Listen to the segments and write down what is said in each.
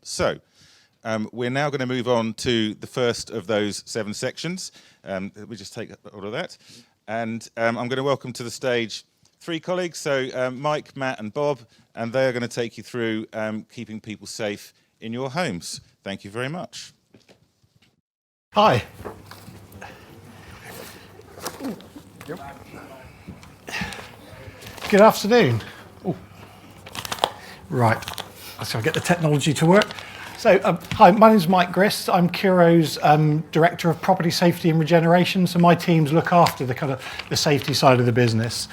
So, we're now going to move on to the first of those 7 sections. We just take all of that. And I'm going to welcome to the stage 3 colleagues, so Mike, Matt and Bob, and they are going to take you through keeping people safe in your homes. Thank you very much. Hi. Good afternoon. Ooh. Right, let's get the technology to work. So, hi, my name is Mike Grist. I'm Curo's Director of Property Safety and Regeneration. So my teams look after the safety side of the business.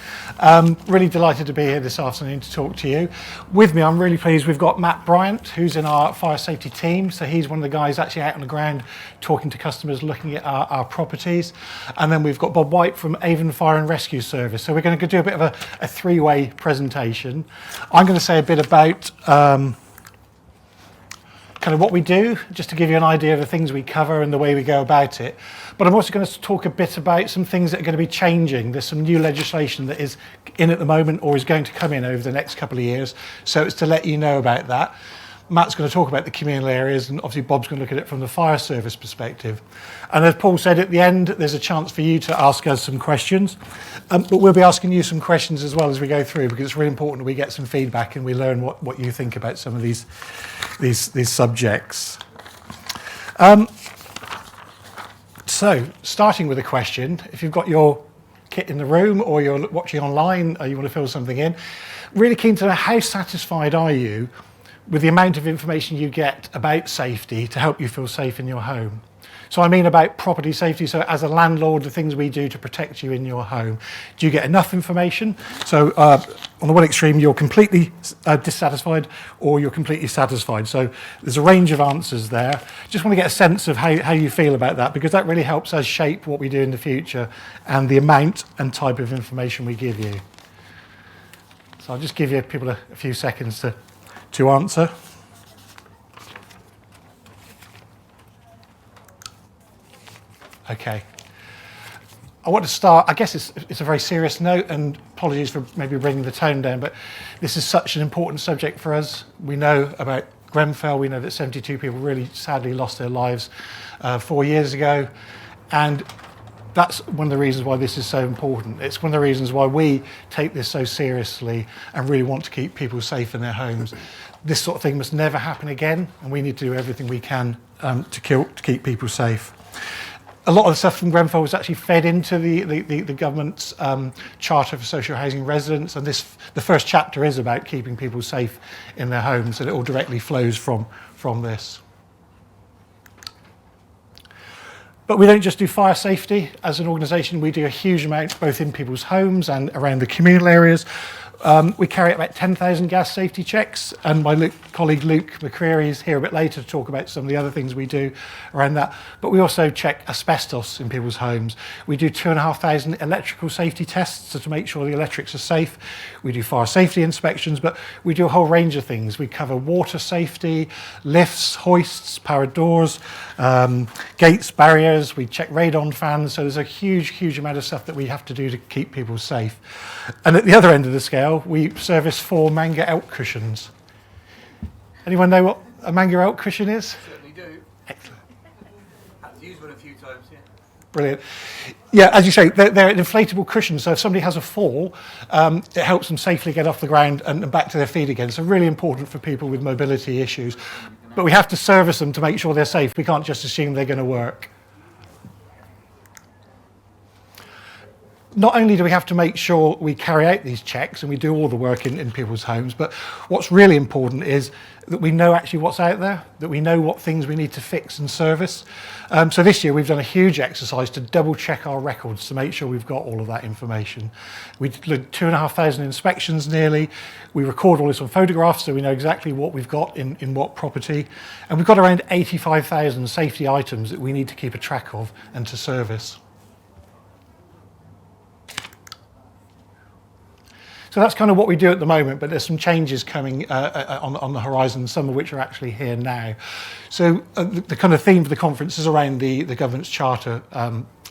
Really delighted to be here this afternoon to talk to you. With me, I'm really pleased we've got Matt Bryant, who's in our fire safety team. So he's one of the guys actually out on the ground talking to customers, looking at our properties. And then we've got Bob White from Avon Fire and Rescue Service. So we're going to do a bit of a 3-way presentation. I'm going to say a bit about kind of what we do, just to give you an idea of the things we cover and the way we go about it. But I'm also going to talk a bit about some things that are going to be changing. There's some new legislation that is in at the moment or is going to come in over the next couple of years. So it's to let you know about that. Matt's going to talk about the communal areas, and obviously Bob's going to look at it from the fire service perspective. And as Paul said, at the end, there's a chance for you to ask us some questions. But we'll be asking you some questions as well as we go through, because it's really important that we get some feedback and we learn what you think about some of these subjects. So, starting with a question, if you've got your kit in the room or you're watching online or you want to fill something in, really keen to know how satisfied are you with the amount of information you get about safety to help you feel safe in your home. So I mean about property safety, so as a landlord, the things we do to protect you in your home. Do you get enough information? So on the one extreme, you're completely dissatisfied or you're completely satisfied. So there's a range of answers there. Just want to get a sense of how you feel about that, because that really helps us shape what we do in the future and the amount and type of information we give you. So I'll just give you people a few seconds to answer. Okay. I want to start, I guess it's a very serious note, and apologies for maybe bringing the tone down, but this is such an important subject for us. We know about Grenfell, we know that 72 people really sadly lost their lives 4 years ago, and that's one of the reasons why this is so important. It's one of the reasons why we take this so seriously and really want to keep people safe in their homes. This sort of thing must never happen again, and we need to do everything we can to keep people safe. A lot of the stuff from Grenfell was actually fed into the government's Charter for Social Housing Residents, and the first chapter is about keeping people safe in their homes, and it all directly flows from this. But we don't just do fire safety. As an organisation, we do a huge amount both in people's homes and around the communal areas. We carry out about 10,000 gas safety checks, and my colleague Luke McCreary is here a bit later to talk about some of the other things we do around that. But we also check asbestos in people's homes. We do 2,500 electrical safety tests to make sure the electrics are safe. We do fire safety inspections, but we do a whole range of things. We cover water safety, lifts, hoists, powered doors, gates, barriers. We check radon fans. So there's a huge amount of stuff that we have to do to keep people safe. And at the other end of the scale, we service 4 manga elk cushions. Anyone know what a manga elk cushion is? Certainly do. Excellent. Had to use one a few times, yeah. Brilliant. Yeah, as you say, they're an inflatable cushion, so if somebody has a fall, it helps them safely get off the ground and back to their feet again. So really important for people with mobility issues. But we have to service them to make sure they're safe. We can't just assume they're going to work. Not only do we have to make sure we carry out these checks and we do all the work in people's homes, but what's really important is that we know actually what's out there, that we know what things we need to fix and service. So this year we've done a huge exercise to double check our records to make sure we've got all of that information. We did 2,500 inspections nearly. We record all this on photographs so we know exactly what we've got in what property. And we've got around 85,000 safety items that we need to keep a track of and to service. So that's kind of what we do at the moment, but there's some changes coming on the horizon, some of which are actually here now. So the kind of theme for the conference is around the government's charter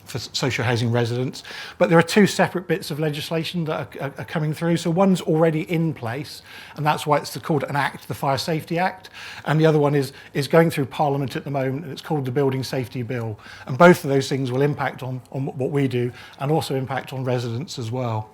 for social housing residents, but there are two separate bits of legislation that are coming through. So one's already in place, and that's why it's called an Act, the Fire Safety Act, and the other one is going through Parliament at the moment, and it's called the Building Safety Bill. And both of those things will impact on what we do and also impact on residents as well.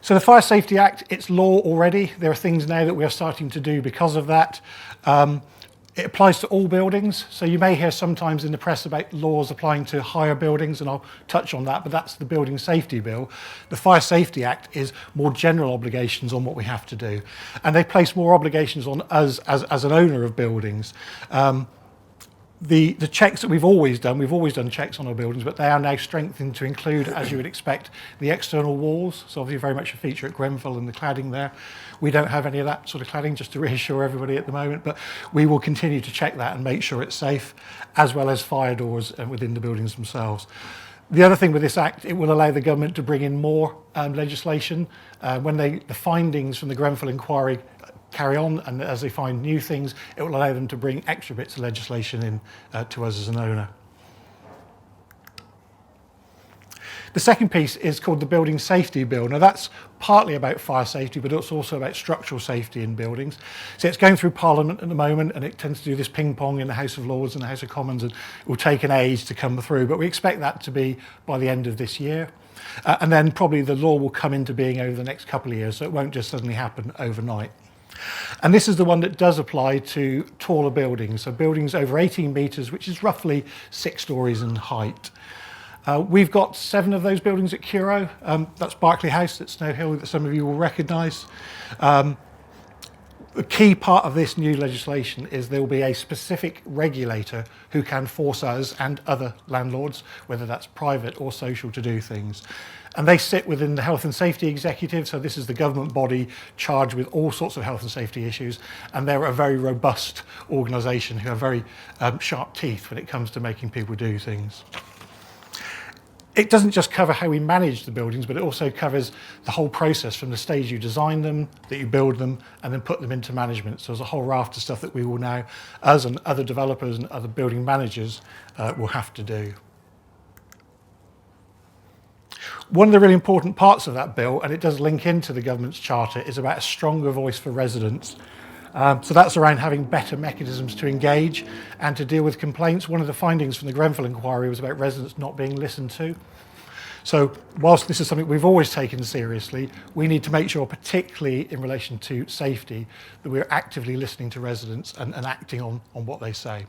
So the Fire Safety Act, it's law already. There are things now that we are starting to do because of that. It applies to all buildings. So you may hear sometimes in the press about laws applying to higher buildings, and I'll touch on that, but that's the Building Safety Bill. The Fire Safety Act is more general obligations on what we have to do. And they place more obligations on us as an owner of buildings. The checks that we've always done checks on our buildings, but they are now strengthened to include, as you would expect, the external walls. So obviously very much a feature at Grenfell and the cladding there. We don't have any of that sort of cladding, just to reassure everybody at the moment, but we will continue to check that and make sure it's safe, as well as fire doors within the buildings themselves. The other thing with this Act, it will allow the government to bring in more legislation. When the findings from the Grenfell inquiry carry on, and as they find new things, it will allow them to bring extra bits of legislation in to us as an owner. The second piece is called the Building Safety Bill. Now that's partly about fire safety, but it's also about structural safety in buildings. So it's going through Parliament at the moment, and it tends to do this ping pong in the House of Lords and the House of Commons, and it will take an age to come through, but we expect that to be by the end of this year. And then probably the law will come into being over the next couple of years, so it won't just suddenly happen overnight. And this is the one that does apply to taller buildings, so buildings over 18 metres, which is roughly 6 stories in height. We've got 7 of those buildings at Curo. That's Berkeley House at Snow Hill that some of you will recognise. The key part of this new legislation is there will be a specific regulator who can force us and other landlords, whether that's private or social, to do things. And they sit within the Health and Safety Executive, so this is the government body charged with all sorts of health and safety issues, and they're a very robust organisation who have very sharp teeth when it comes to making people do things. It doesn't just cover how we manage the buildings, but it also covers the whole process from the stage you design them, that you build them, and then put them into management. So there's a whole raft of stuff that we will now, us and other developers and other building managers, will have to do. One of the really important parts of that bill, and it does link into the government's charter, is about a stronger voice for residents. So that's around having better mechanisms to engage and to deal with complaints. One of the findings from the Grenfell inquiry was about residents not being listened to. So whilst this is something we've always taken seriously, we need to make sure, particularly in relation to safety, that we're actively listening to residents and acting on what they say.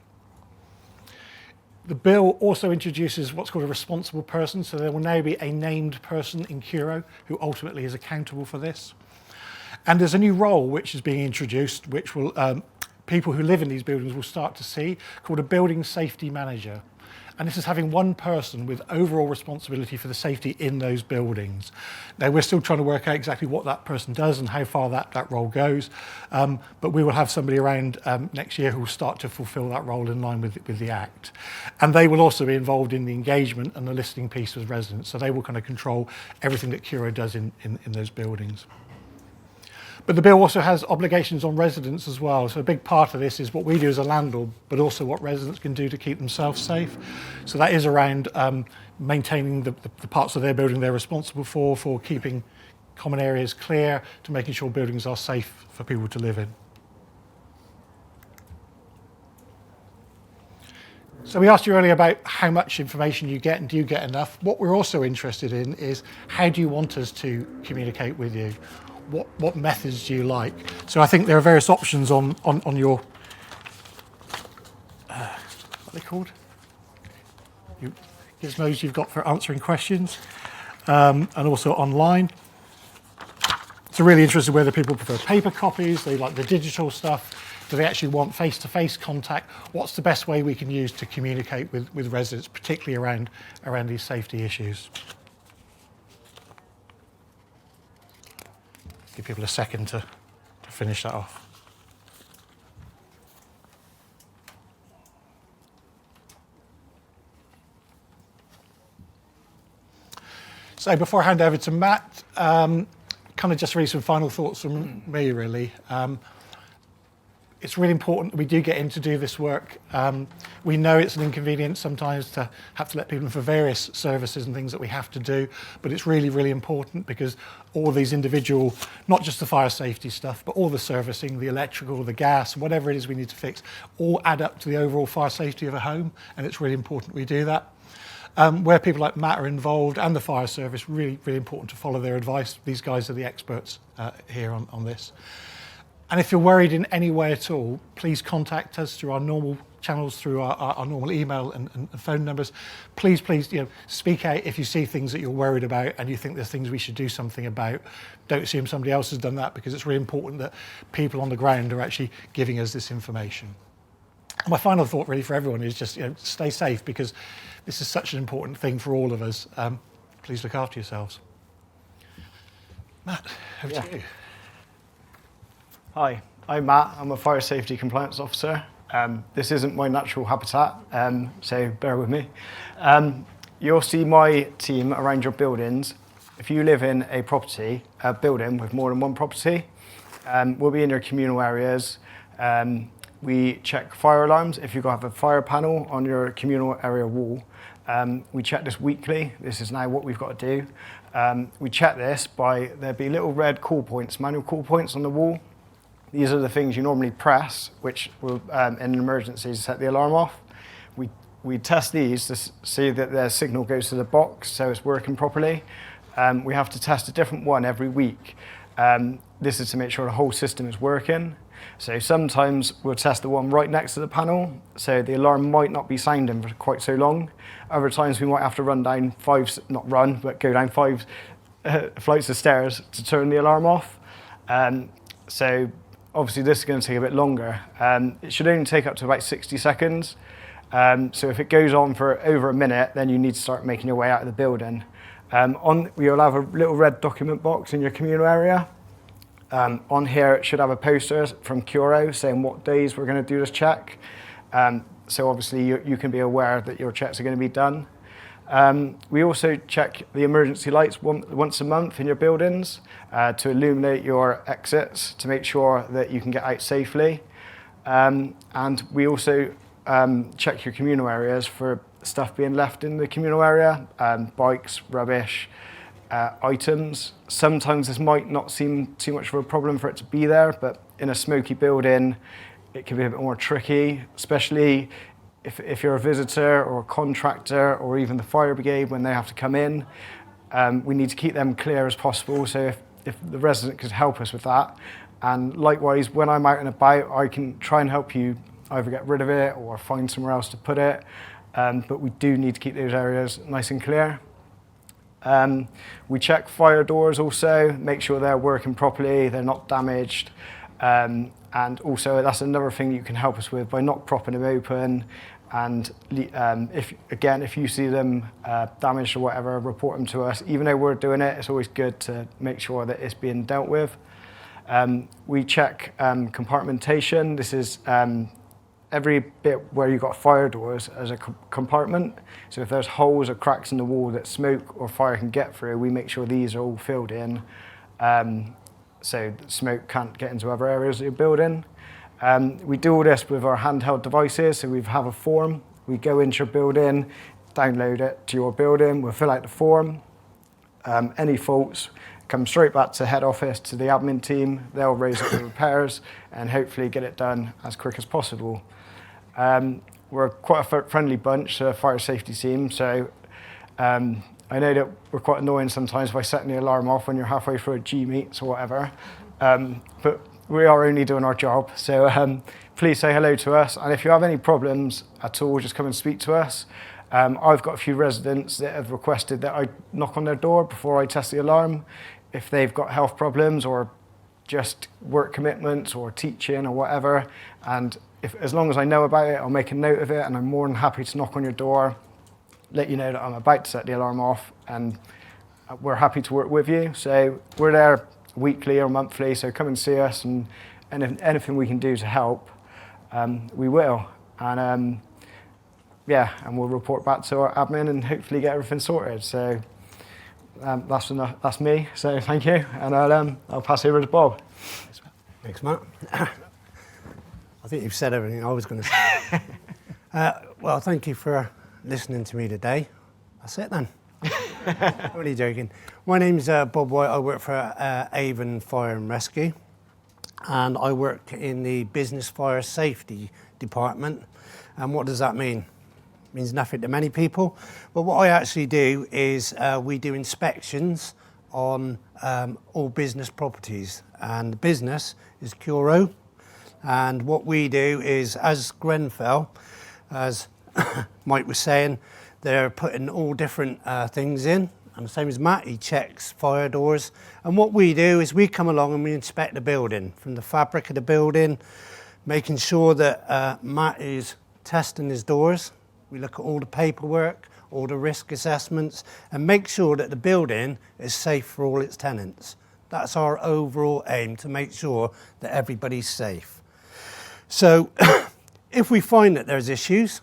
The bill also introduces what's called a responsible person, so there will now be a named person in Curo who ultimately is accountable for this. And there's a new role which is being introduced, which will people who live in these buildings will start to see, called a building safety manager. And this is having one person with overall responsibility for the safety in those buildings. Now, we're still trying to work out exactly what that person does and how far that role goes, but we will have somebody around next year who will start to fulfil that role in line with the Act. And they will also be involved in the engagement and the listening piece with residents, so they will kind of control everything that Curo does in those buildings. But the bill also has obligations on residents as well. So a big part of this is what we do as a landlord, but also what residents can do to keep themselves safe. So that is around maintaining the parts of their building they're responsible for keeping common areas clear, to making sure buildings are safe for people to live in. So we asked you earlier about how much information you get and do you get enough. What we're also interested in is how do you want us to communicate with you? What methods do you like? So I think there are various options on your, what are they called? Gizmos you've got for answering questions, and also online. So really interested whether people prefer paper copies, they like the digital stuff, do they actually want face-to-face contact? What's the best way we can use to communicate with residents, particularly around these safety issues? Give people a second to finish that off. So before I hand over to Matt, kind of just really some final thoughts from me, really. It's really important that we do get in to do this work. We know it's an inconvenience sometimes to have to let people in for various services and things that we have to do, but it's really, really important because all these individual, not just the fire safety stuff, but all the servicing, the electrical, the gas, whatever it is we need to fix, all add up to the overall fire safety of a home, and it's really important we do that. Where people like Matt are involved and the fire service, really, really important to follow their advice. These guys are the experts here on this. And if you're worried in any way at all, please contact us through our normal channels, through our normal email and phone numbers. Please, speak out if you see things that you're worried about and you think there's things we should do something about. Don't assume somebody else has done that, because it's really important that people on the ground are actually giving us this information. My final thought really for everyone is just stay safe, because this is such an important thing for all of us. Please look after yourselves. Matt, over to you. Hi, I'm Matt. I'm a fire safety compliance officer. This isn't my natural habitat, so bear with me. You'll see my team around your buildings. If you live in a building with more than one property, we'll be in your communal areas. We check fire alarms. If you have a fire panel on your communal area wall, we check this weekly. This is now what we've got to do. We check this by, there'll be little red call points, manual call points on the wall. These are the things you normally press, which will, in an emergency, set the alarm off. We test these to see that their signal goes to the box, so it's working properly. We have to test a different one every week. This is to make sure the whole system is working. So sometimes we'll test the one right next to the panel, so the alarm might not be sounding for quite so long. Other times we might have to go down 5 flights of stairs to turn the alarm off. So obviously this is going to take a bit longer. It should only take up to about 60 seconds. So if it goes on for over a minute, then you need to start making your way out of the building. You'll have a little red document box in your communal area. On here it should have a poster from Curo saying what days we're going to do this check. So obviously you can be aware that your checks are going to be done. We also check the emergency lights once a month in your buildings to illuminate your exits to make sure that you can get out safely. And we also check your communal areas for stuff being left in the communal area, bikes, rubbish, items. Sometimes this might not seem too much of a problem for it to be there, but in a smoky building, it can be a bit more tricky, especially if you're a visitor or a contractor or even the fire brigade when they have to come in. We need to keep them clear as possible, so if the resident could help us with that. And likewise, when I'm out and about, I can try and help you either get rid of it or find somewhere else to put it. But we do need to keep those areas nice and clear. We check fire doors also, make sure they're working properly, they're not damaged. And also that's another thing you can help us with by not propping them open. And if you see them damaged or whatever, report them to us. Even though we're doing it, it's always good to make sure that it's being dealt with. We check compartmentation. This is every bit where you've got fire doors as a compartment. So if there's holes or cracks in the wall that smoke or fire can get through, we make sure these are all filled in. So that smoke can't get into other areas of your building. We do all this with our handheld devices, so we have a form. We go into your building, download it to your building, we'll fill out the form. Any faults come straight back to head office, to the admin team. They'll raise up the repairs and hopefully get it done as quick as possible. We're quite a friendly bunch, a fire safety team, so I know that we're quite annoying sometimes by setting the alarm off when you're halfway through a G-meet or whatever, but we are only doing our job. So please say hello to us, and if you have any problems at all, just come and speak to us. I've got a few residents that have requested that I knock on their door before I test the alarm if they've got health problems or just work commitments or teaching or whatever, and as long as I know about it, I'll make a note of it, and I'm more than happy to knock on your door, let you know that I'm about to set the alarm off, and we're happy to work with you. So we're there weekly or monthly, so come and see us, and if anything we can do to help, we will. And and we'll report back to our admin and hopefully get everything sorted. So That's me. So thank you, and I'll pass over to Bob. Thanks, Matt. I think you've said everything I was going to say. Well, thank you for listening to me today. That's it then. I'm only joking. My name's Bob White. I work for Avon Fire and Rescue, and I work in the Business Fire Safety Department. And what does that mean? It means nothing to many people, but what I actually do is we do inspections on all business properties, and the business is Curo. And what we do is, as Grenfell, as Mike was saying, they're putting all different things in, and the same as Matt, he checks fire doors. And what we do is we come along and we inspect the building, from the fabric of the building, making sure that Matt is testing his doors. We look at all the paperwork, all the risk assessments, and make sure that the building is safe for all its tenants. That's our overall aim, to make sure that everybody's safe. So if we find that there's issues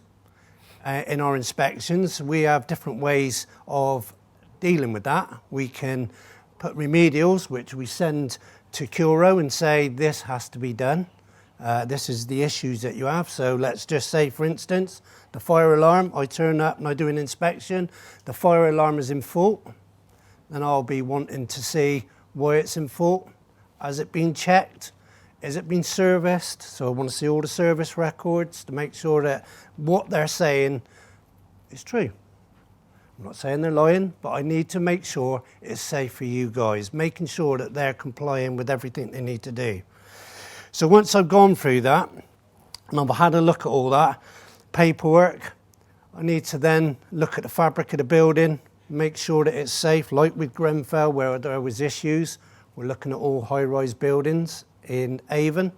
in our inspections, we have different ways of dealing with that. We can put remedials, which we send to Curo and say, this has to be done. This is the issues that you have. So let's just say, for instance, the fire alarm, I turn up and I do an inspection, the fire alarm is in fault, then I'll be wanting to see why it's in fault. Has it been checked? Is it been serviced? So I want to see all the service records to make sure that what they're saying is true. I'm not saying they're lying, but I need to make sure it's safe for you guys, making sure that they're complying with everything they need to do. So once I've gone through that, and I've had a look at all that paperwork, I need to then look at the fabric of the building, make sure that it's safe, like with Grenfell, where there was issues. We're looking at all high-rise buildings in Avon.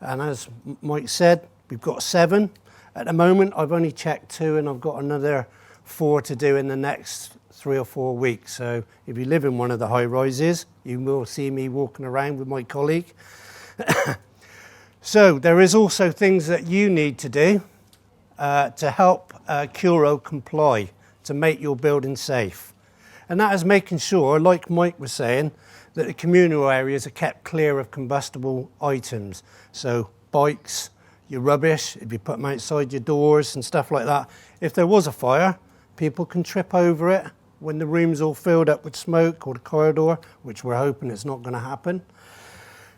And as Mike said, we've got 7. At the moment, I've only checked 2, and I've got another 4 to do in the next 3 or 4 weeks. So if you live in one of the high-rises, you will see me walking around with my colleague. So there is also things that you need to do to help Curo comply, to make your building safe. And that is making sure, like Mike was saying, that the communal areas are kept clear of combustible items. So bikes, your rubbish, if you put them outside your doors and stuff like that. If there was a fire, people can trip over it when the room's all filled up with smoke, or the corridor, which we're hoping it's not going to happen.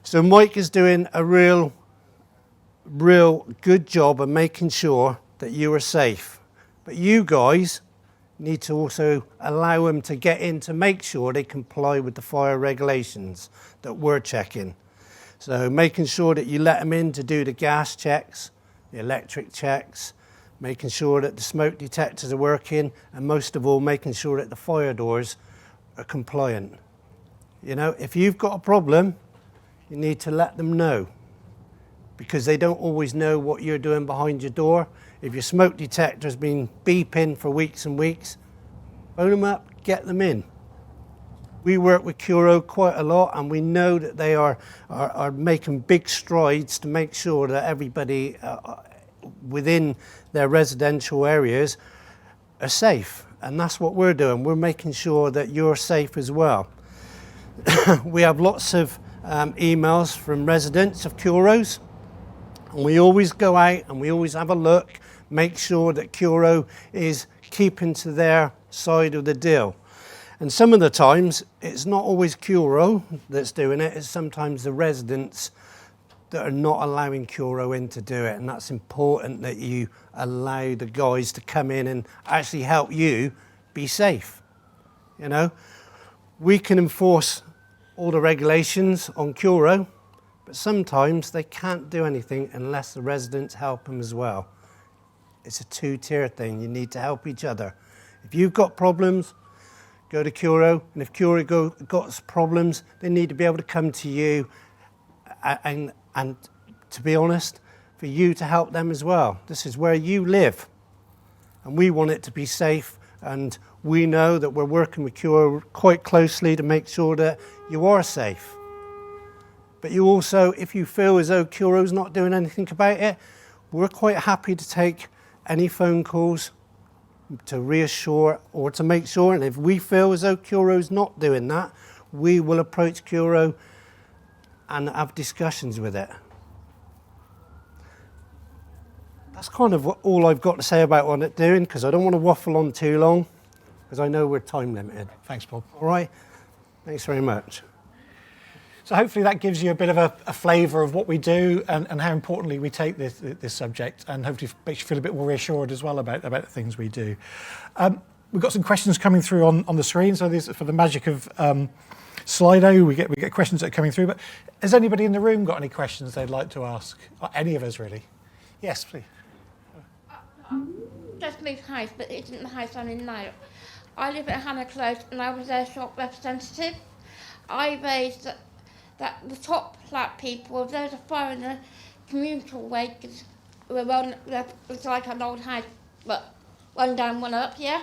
So Mike is doing a real good job of making sure that you are safe. But you guys need to also allow them to get in to make sure they comply with the fire regulations that we're checking. So making sure that you let them in to do the gas checks, the electric checks, making sure that the smoke detectors are working, and most of all, making sure that the fire doors are compliant. You know, if you've got a problem, you need to let them know, because they don't always know what you're doing behind your door. If your smoke detector's been beeping for weeks and weeks, phone them up, get them in. We work with Curo quite a lot, and we know that they are making big strides to make sure that everybody within their residential areas are safe. And that's what we're doing. We're making sure that you're safe as well. We have lots of emails from residents of Curo's, and we always go out and we always have a look, make sure that Curo is keeping to their side of the deal. And some of the times it's not always Curo that's doing it, it's sometimes the residents that are not allowing Curo in to do it. And that's important, that you allow the guys to come in and actually help you be safe. You know, we can enforce all the regulations on Curo, but sometimes they can't do anything unless the residents help them as well. It's a 2-tier thing. You need to help each other. If you've got problems, go to Curo, and if Curo got problems, they need to be able to come to you, and to be honest, for you to help them as well. This is where you live, and we want it to be safe, and we know that we're working with Curo quite closely to make sure that you are safe. But you also, if you feel as though Curo's not doing anything about it, we're quite happy to take any phone calls, to reassure or to make sure. And if we feel as though Curo's not doing that, we will approach Curo and have discussions with it. That's kind of all I've got to say about what it's doing, because I don't want to waffle on too long, because I know we're time limited. Thanks, Bob. All right? Thanks very much. So hopefully that gives you a bit of a flavour of what we do and how importantly we take this subject, and hopefully makes you feel a bit more reassured as well about the things we do. We've got some questions coming through on the screen, so this for the magic of Slido, we get questions that are coming through. But has anybody in the room got any questions they'd like to ask? Or any of us, really? Yes, please. Just moved house, but it isn't the house I'm in now. I live at Hannah Close and I was their shop representative. I raised that the top flat people, if there's a fire in the communal way, because it's like an old house, but one down, one up, yeah?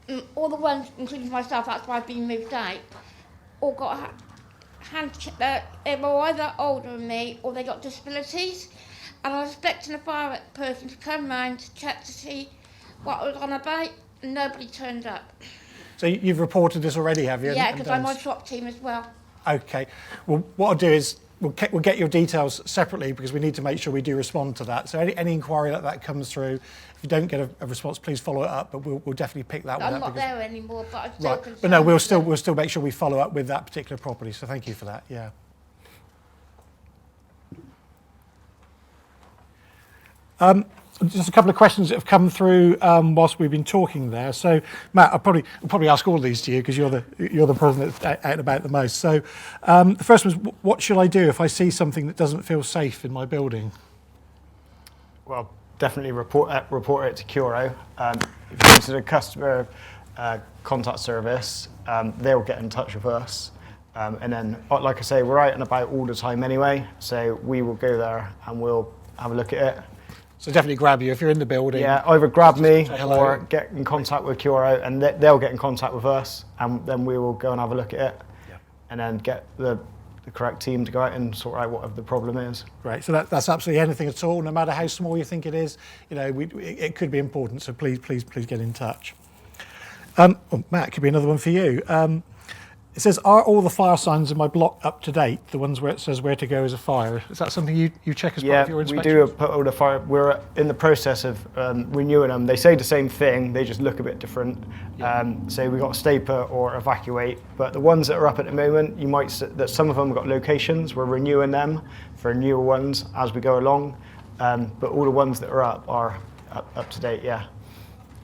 And all the ones, including myself, that's why I've been moved out, all got they were either older than me or they got disabilities. And I was expecting a fire person to come round to check to see what I was on about, and nobody turned up. So you've reported this already, have you? Yeah, because I'm on shop team as well. Okay. Well, what I'll do is we'll get your details separately, because we need to make sure we do respond to that. So any inquiry that comes through, if you don't get a response, please follow it up. But we'll definitely pick that one up. I'm not there anymore, but I'm still Right. concerned. But no, we'll still make sure we follow up with that particular property. So thank you for that. Yeah. Just a couple of questions that have come through whilst we've been talking there. So, Matt, I'll probably ask all of these to you, because you're the person that's out and about the most. So, the first one is, what should I do if I see something that doesn't feel safe in my building? Well, definitely report it to Curo. If you go to the customer contact service, they'll get in touch with us. And then, like I say, we're out and about all the time anyway, so we will go there and we'll have a look at it. So definitely grab you if you're in the building. Yeah, either grab me say hello. or get in contact with Curo, and they'll get in contact with us, and then we will go and have a look at it, and then get the correct team to go out and sort out whatever the problem is. Right. So that's absolutely anything at all, no matter how small you think it is. You know, it could be important. So please get in touch. Matt, could be another one for you. It says, are all the fire signs in my block up to date? The ones where it says where to go is a fire. Is that something you check as part of your inspection? Yeah, we do put all the fire. We're in the process of renewing them. They say the same thing, they just look a bit different. So we've got stay put or evacuate. But the ones that are up at the moment, you might that some of them have got locations. We're renewing them for newer ones as we go along. But all the ones that are up to date, yeah.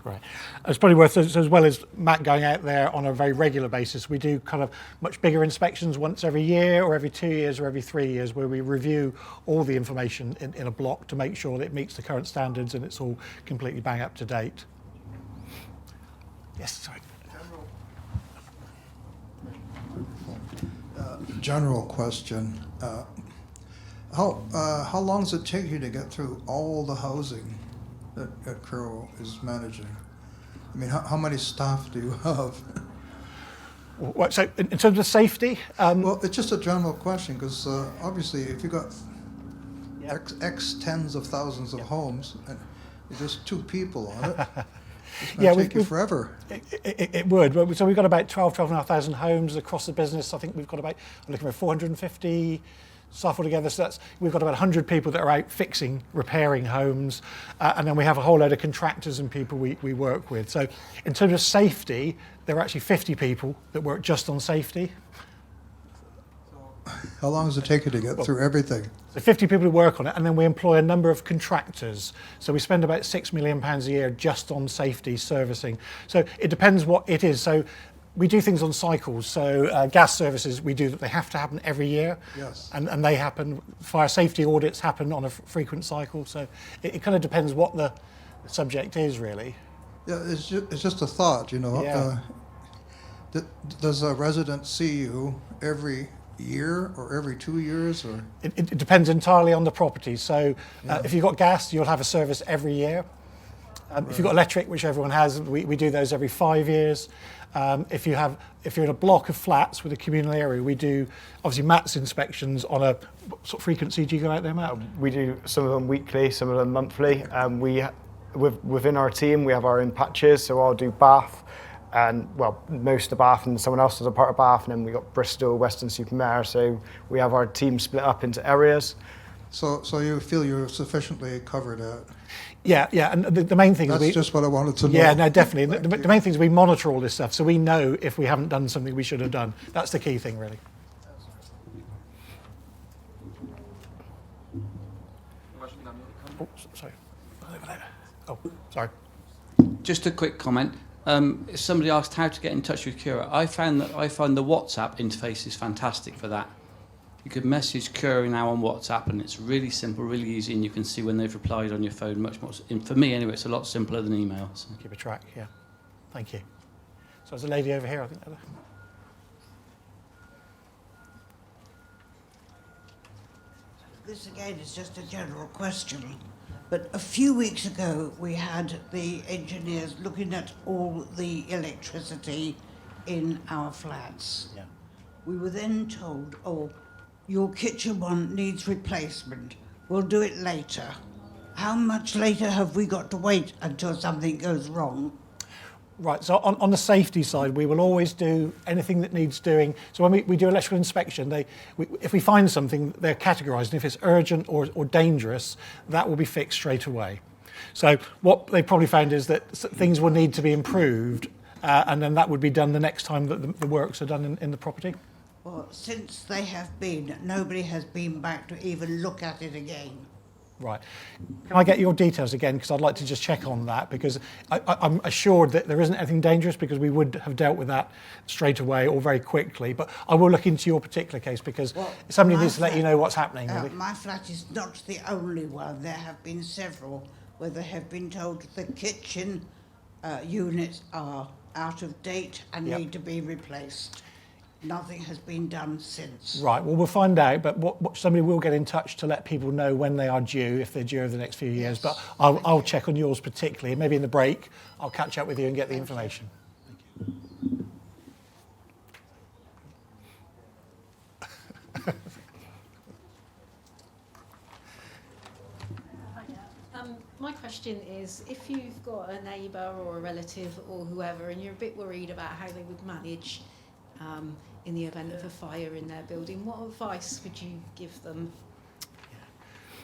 Right. It's probably worth, as well as Matt going out there on a very regular basis, we do kind of much bigger inspections once every year or every 2 years or every 3 years, where we review all the information in a block to make sure that it meets the current standards and it's all completely bang up to date. Yes, sorry. General question. How long does it take you to get through all the housing that Curo is managing? I mean, how many staff do you have? So in terms of safety? Well, it's just a general question, because obviously if you've got X tens of thousands of homes and there's just 2 people on it, it's going to take you forever. It would. So we've got about 12,500 homes across the business. I think we've got about, I'm looking at 450 staff altogether. So we've got about 100 people that are out fixing, repairing homes. And then we have a whole load of contractors and people we work with. So in terms of safety, there are actually 50 people that work just on safety. How long does it take you to get through everything? So 50 people who work on it, and then we employ a number of contractors. So we spend about £6 million a year just on safety servicing. So it depends what it is. So we do things on cycles. So gas services, we do that. They have to happen every year. Yes. And they happen. Fire safety audits happen on a frequent cycle. So it kind of depends what the subject is, really. Yeah, it's just a thought, you know. Yeah. Does a resident see you every year or every 2 years, or? It depends entirely on the property. So if you've got gas, you'll have a service every year. If you've got electric, which everyone has, we do those every 5 years. If you're in a block of flats with a communal area, we do obviously Matt's inspections on a what sort of frequency do you go out there, Matt? We do some of them weekly, some of them monthly. We within our team, we have our own patches. So I'll do Bath, and well, most of Bath, and someone else does a part of Bath, and then we got Bristol, Weston-super-Mare. So we have our team split up into areas. So you feel you're sufficiently covered? Yeah, and the main thing That's is just what I wanted to know. Yeah, no, definitely. The main thing is we monitor all this stuff, so we know if we haven't done something we should have done. That's the key thing, really. Oh, sorry. Over there. Oh, sorry. Just a quick comment. Somebody asked how to get in touch with Curo. I found the WhatsApp interface is fantastic for that. You could message Curo now on WhatsApp, and it's really simple, really easy, and you can see when they've replied on your phone much more. For me, anyway, it's a lot simpler than email. So. Keep a track, yeah. Thank you. So there's a lady over here, I think. This again is just a general question, but a few weeks ago we had the engineers looking at all the electricity in our flats. Yeah. We were then told, oh, your kitchen one needs replacement. We'll do it later. How much later have we got to wait until something goes wrong? Right, so on the safety side, we will always do anything that needs doing. So when we do electrical inspection, if we find something, they're categorised, and if it's urgent or dangerous, that will be fixed straight away. So what they probably found is that things will need to be improved, and then that would be done the next time that the works are done in the property. Well, since they have been, nobody has been back to even look at it again. Right. Can I get your details again? Because I'd like to just check on that, because I'm assured that there isn't anything dangerous, because we would have dealt with that straight away or very quickly. But I will look into your particular case, because somebody needs to let you know what's happening. Really. My flat is not the only one. There have been several where they have been told the kitchen units are out of date and need to be replaced. Nothing has been done since. Right, well, we'll find out, but somebody will get in touch to let people know when they are due, if they're due over the next few years. But I'll check on yours particularly. Maybe in the break, I'll catch up with you and get the information. Thank you. My question is, if you've got a neighbour or a relative or whoever, and you're a bit worried about how they would manage in the event of a fire in their building, what advice would you give them?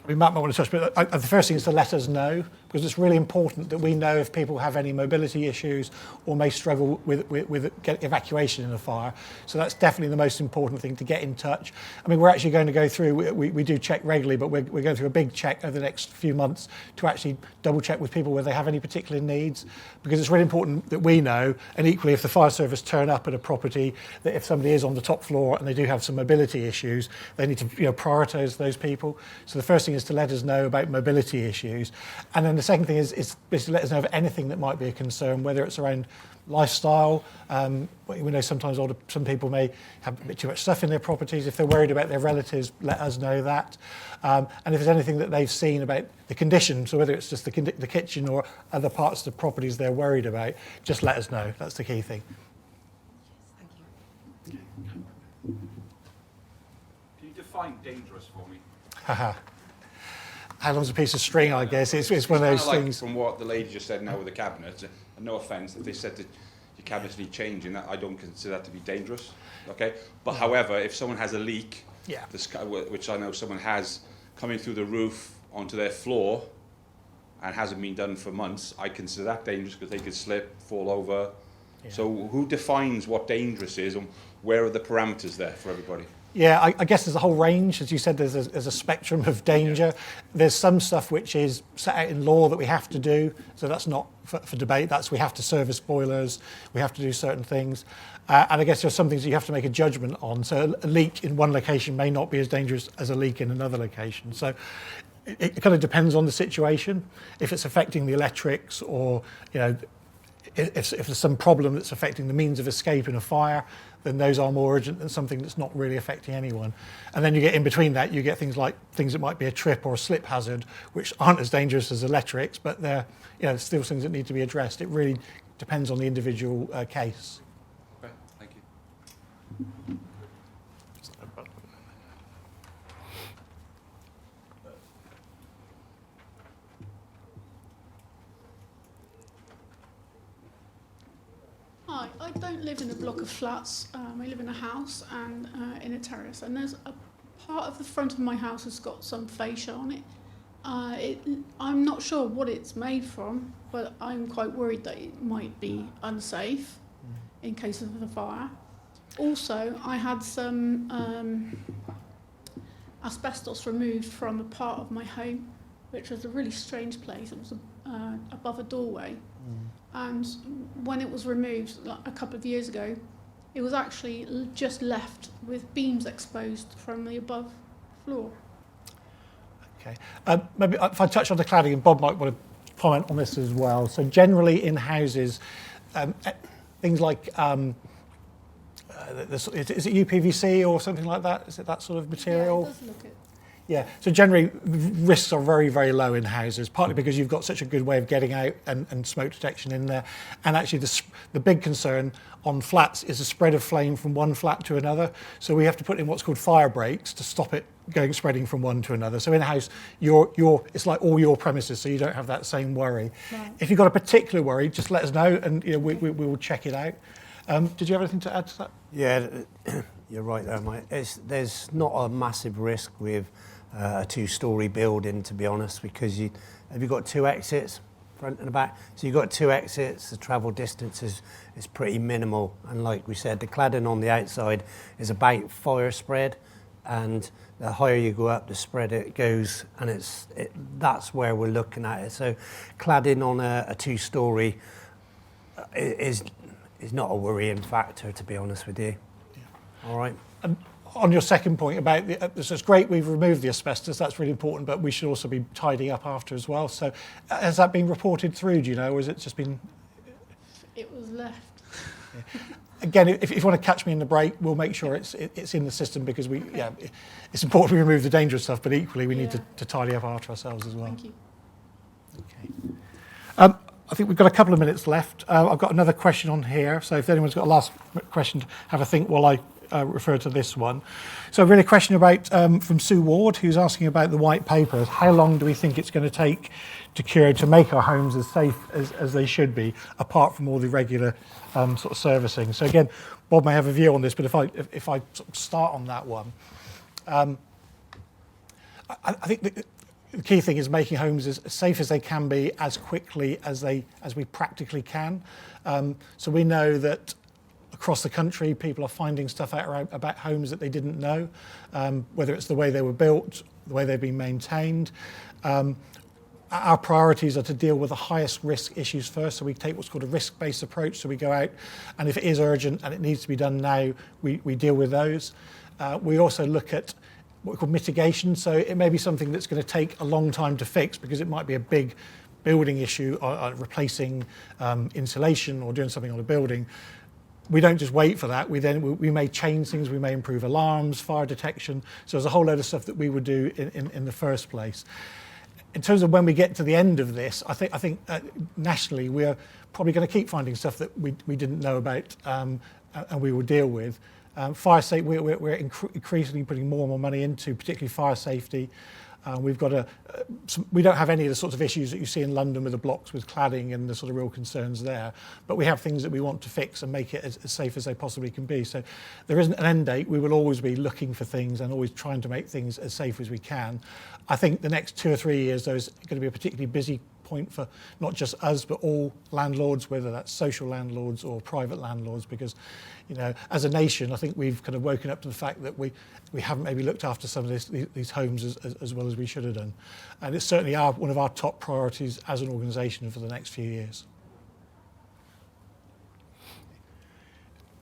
We might want to touch, but the first thing is to let us know, because it's really important that we know if people have any mobility issues or may struggle with evacuation in a fire. So that's definitely the most important thing, to get in touch. I mean, we're actually going to go through, we do check regularly, but we're going through a big check over the next few months to actually double check with people whether they have any particular needs, because it's really important that we know, and equally if the fire service turn up at a property, that if somebody is on the top floor and they do have some mobility issues, they need to prioritise those people. So the first thing is to let us know about mobility issues. And then the second thing is basically let us know of anything that might be a concern, whether it's around lifestyle. We know sometimes some people may have a bit too much stuff in their properties. If they're worried about their relatives, let us know that. And if there's anything that they've seen about the condition, so whether it's just the kitchen or other parts of the properties they're worried about, just let us know. That's the key thing. Thank you. Can you define dangerous for me? How long's a piece of string, I guess. It's one of those things. From what the lady just said now with the cabinet, and no offence, if they said that your cabinets need changing, that I don't consider that to be dangerous. Okay? But however, if someone has a leak, which I know someone has, coming through the roof onto their floor and hasn't been done for months, I consider that dangerous, because they could slip, fall over. Yeah. So who defines what dangerous is, and where are the parameters there for everybody? Yeah, I guess there's a whole range. As you said, there's a spectrum of danger. Yeah. There's some stuff which is set out in law that we have to do, so that's not for debate. We have to service boilers, we have to do certain things. And I guess there's some things that you have to make a judgment on. So a leak in one location may not be as dangerous as a leak in another location. So it kind of depends on the situation. If it's affecting the electrics, or if there's some problem that's affecting the means of escape in a fire, then those are more urgent than something that's not really affecting anyone. And then you get in between that, you get things that might be a trip or a slip hazard, which aren't as dangerous as electrics, but they're still things that need to be addressed. It really depends on the individual case. Okay, thank you. I don't live in a block of flats. I live in a house and in a terrace, and there's a part of the front of my house has got some fascia on it. I'm not sure what it's made from, but I'm quite worried that it might be unsafe in case of a fire. Also, I had some asbestos removed from a part of my home, which was a really strange place. It was above a doorway. And when it was removed a couple of years ago, it was actually just left with beams exposed from the above floor. Okay. Maybe if I touch on the cladding, and Bob might want to comment on this as well. So generally in houses, things like, is it UPVC or something like that? Is it that sort of material? Yeah, it does look it. Yeah, so generally risks are very, very low in houses, partly because you've got such a good way of getting out and smoke detection in there. And actually the big concern on flats is the spread of flame from one flat to another. So we have to put in what's called fire breaks to stop it spreading from one to another. So in a house, it's like all your premises, so you don't have that same worry. Right. If you've got a particular worry, just let us know and we will check it out. Did you have anything to add to that? Yeah, you're right there, mate. There's not a massive risk with a two-storey building, to be honest, because you've got two exits, front and the back. So you've got two exits, the travel distance is pretty minimal. And like we said, the cladding on the outside is about fire spread, and the higher you go up, the spread it goes, and that's where we're looking at it. So cladding on a two-storey is not a worrying factor, to be honest with you. Yeah. All right. On your second point about so it's great we've removed the asbestos, that's really important, but we should also be tidying up after as well. So has that been reported through, do you know, or has it just been... It was left. Yeah. Again, if you want to catch me in the break, we'll make sure it's in the system, because it's important we remove the dangerous stuff, but equally we need to tidy up after ourselves as well. Thank you. Okay. I think we've got a couple of minutes left. I've got another question on here, so if anyone's got a last question, have a think while I refer to this one. So really a question about from Sue Ward, who's asking about the white paper. How long do we think it's going to take to Curo to make our homes as safe as they should be, apart from all the regular sort of servicing? So again, Bob may have a view on this, but if I sort of start on that one, I think the key thing is making homes as safe as they can be as quickly as we practically can. So we know that across the country, people are finding stuff out about homes that they didn't know, whether it's the way they were built, the way they've been maintained. Our priorities are to deal with the highest risk issues first, so we take what's called a risk-based approach. So we go out, and if it is urgent and it needs to be done now, we deal with those. We also look at what we call mitigation, so it may be something that's going to take a long time to fix, because it might be a big building issue, or replacing insulation or doing something on a building. We don't just wait for that. We may change things. We may improve alarms, fire detection. So there's a whole load of stuff that we would do in the first place. In terms of when we get to the end of this, I think nationally we're probably going to keep finding stuff that we didn't know about, and we will deal with. Fire safety, we're increasingly putting more and more money into, particularly fire safety. We've got we don't have any of the sorts of issues that you see in London with the blocks with cladding and the sort of real concerns there, but we have things that we want to fix and make it as safe as they possibly can be. So there isn't an end date. We will always be looking for things and always trying to make things as safe as we can. I think the next 2 or 3 years, there's going to be a particularly busy point for not just us, but all landlords, whether that's social landlords or private landlords, because, you know, as a nation, I think we've kind of woken up to the fact that we haven't maybe looked after some of these homes as well as we should have done. And it's certainly one of our top priorities as an organisation for the next few years.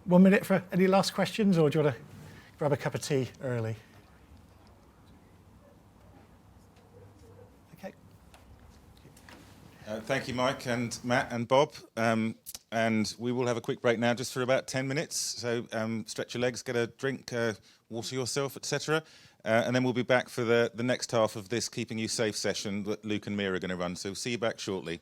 1 minute for any last questions, or do you want to grab a cup of tea early? Thank you, Mike and Matt and Bob. And we will have a quick break now, just for about 10 minutes. So stretch your legs, get a drink, water yourself, etc. And then we'll be back for the next half of this Keeping You Safe session that Luke and Mira are going to run. So see you back shortly.